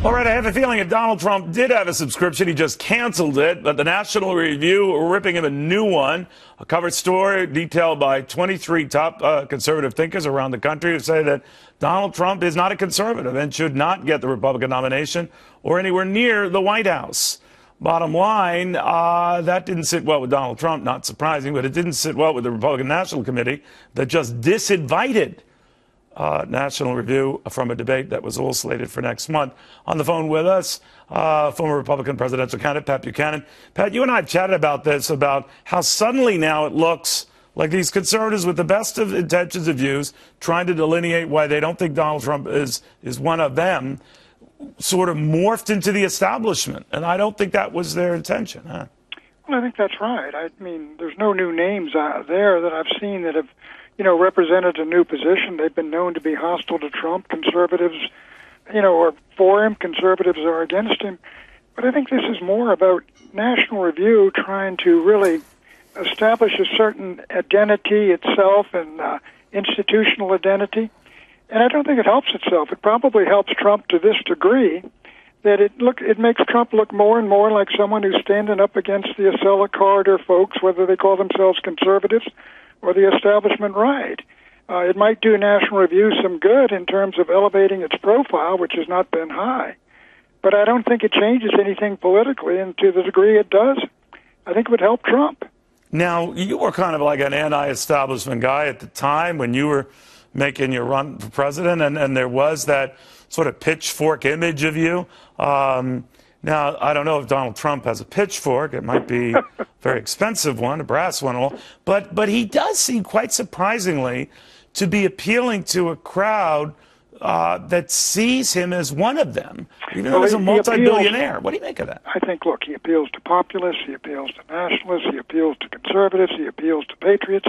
All right, I have a feeling if Donald Trump did have a subscription, he just canceled it. But the National Review are ripping him a new one. A cover story detailed by 23 top conservative thinkers around the country who say that Donald Trump is not a conservative and should not get the Republican nomination or anywhere near the White House. Bottom line, that didn't sit well with Donald Trump, not surprising, but it didn't sit well with the Republican National Committee that just disinvited National Review from a debate that was all slated for next month. On the phone with us, former Republican presidential candidate Pat Buchanan. Pat, you and I have chatted about this, about how suddenly now it looks like these conservatives with the best of intentions of views, trying to delineate why they don't think Donald Trump is one of them, sort of morphed into the establishment. And I don't think that was their intention. Huh? Well, I think that's right. I mean, there's no new names out there that I've seen that have represented a new position. They've been known to be hostile to Trump. Conservatives, are for him. Conservatives are against him. But I think this is more about National Review trying to really establish a certain identity itself and institutional identity. And I don't think it helps itself. It probably helps Trump to this degree that it makes Trump look more and more like someone who's standing up against the Acela corridor folks, whether they call themselves conservatives or the establishment right. It might do National Review some good in terms of elevating its profile, which has not been high. But I don't think it changes anything politically, and to the degree it does, I think it would help Trump. Now, you were kind of like an anti-establishment guy at the time when you were making your run for president, and there was that sort of pitchfork image of you. Now, I don't know if Donald Trump has a pitchfork. It might be a very expensive one, a brass one. But he does seem quite surprisingly to be appealing to a crowd that sees him as one of them, even though he's a multi-billionaire. What do you make of that? I think, look, he appeals to populists, he appeals to nationalists, he appeals to conservatives, he appeals to patriots.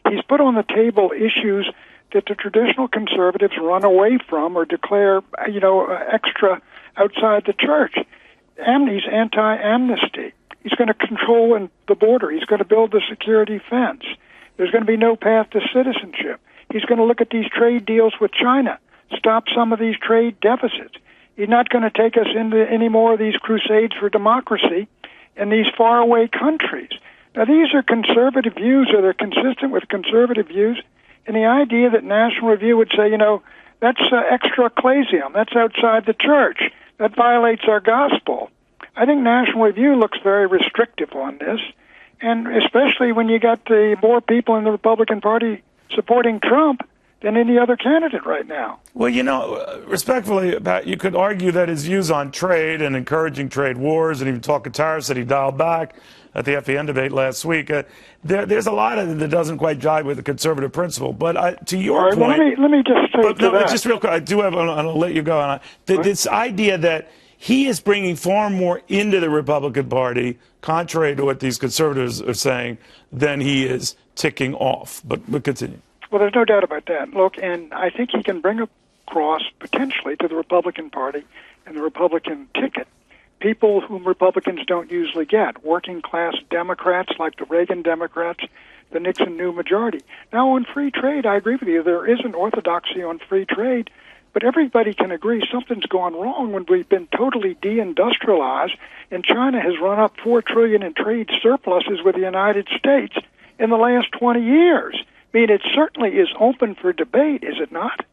He's put on the table issues that the traditional conservatives run away from or declare, extra outside the church. He's anti-amnesty. He's going to control the border. He's going to build the security fence. There's going to be no path to citizenship. He's going to look at these trade deals with China, stop some of these trade deficits. He's not going to take us into any more of these crusades for democracy in these faraway countries. Now, these are conservative views, or they're consistent with conservative views, and the idea that National Review would say, that's extra ecclesiam, that's outside the church, that violates our gospel. I think National Review looks very restrictive on this, and especially when you got more people in the Republican Party supporting Trump than any other candidate right now. Well, respectfully, Pat, you could argue that his views on trade and encouraging trade wars and even talking tariffs that he dialed back at the FEN debate last week, there's a lot of it that doesn't quite jive with the conservative principle. But to your point... Well, let me just say that. Just real quick, I'll let you go. This idea that he is bringing far more into the Republican Party, contrary to what these conservatives are saying, than he is ticking off. But we'll continue. Well, there's no doubt about that. Look, and I think he can bring across, potentially, to the Republican Party and the Republican ticket, people whom Republicans don't usually get, working-class Democrats like the Reagan Democrats, the Nixon new majority. Now, on free trade, I agree with you. There is an orthodoxy on free trade, but everybody can agree something's gone wrong when we've been totally deindustrialized, and China has run up $4 trillion in trade surpluses with the United States in the last 20 years. I mean, it certainly is open for debate, is it not?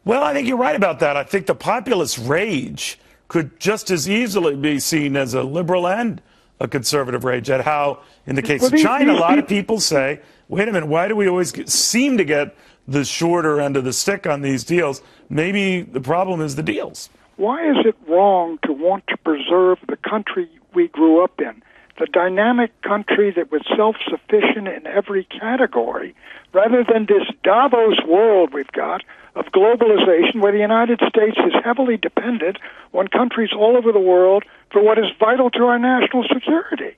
Well, I think you're right about that. I think the populist rage could just as easily be seen as a liberal and a conservative rage at how, in the case of China, a lot of people say, wait a minute, why do we always seem to get the shorter end of the stick on these deals? Maybe the problem is the deals. Why is it wrong to want to preserve the country we grew up in, the dynamic country that was self-sufficient in every category, rather than this Davos world we've got of globalization where the United States is heavily dependent on countries all over the world for what is vital to our national security?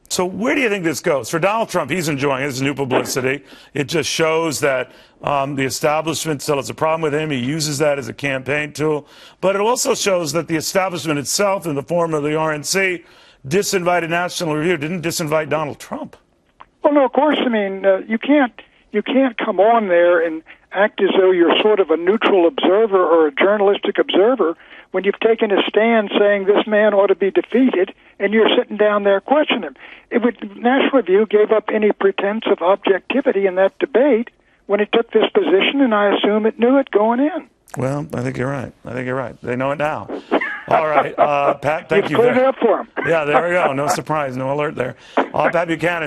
So where do you think this goes? For Donald Trump, he's enjoying his new publicity. It just shows that the establishment still has a problem with him. He uses that as a campaign tool. But it also shows that the establishment itself, in the form of the RNC, disinvited National Review, didn't disinvite Donald Trump. Well, no, of course. I mean, you can't come on there and act as though you're sort of a neutral observer or a journalistic observer when you've taken a stand saying this man ought to be defeated, and you're sitting down there questioning him. National Review gave up any pretense of objectivity in that debate when it took this position, and I assume it knew it going in. Well, I think you're right. They know it now. All right, Pat, thank you. You've cleared it up for them. Yeah, there we go. No surprise, no alert there. Pat Buchanan.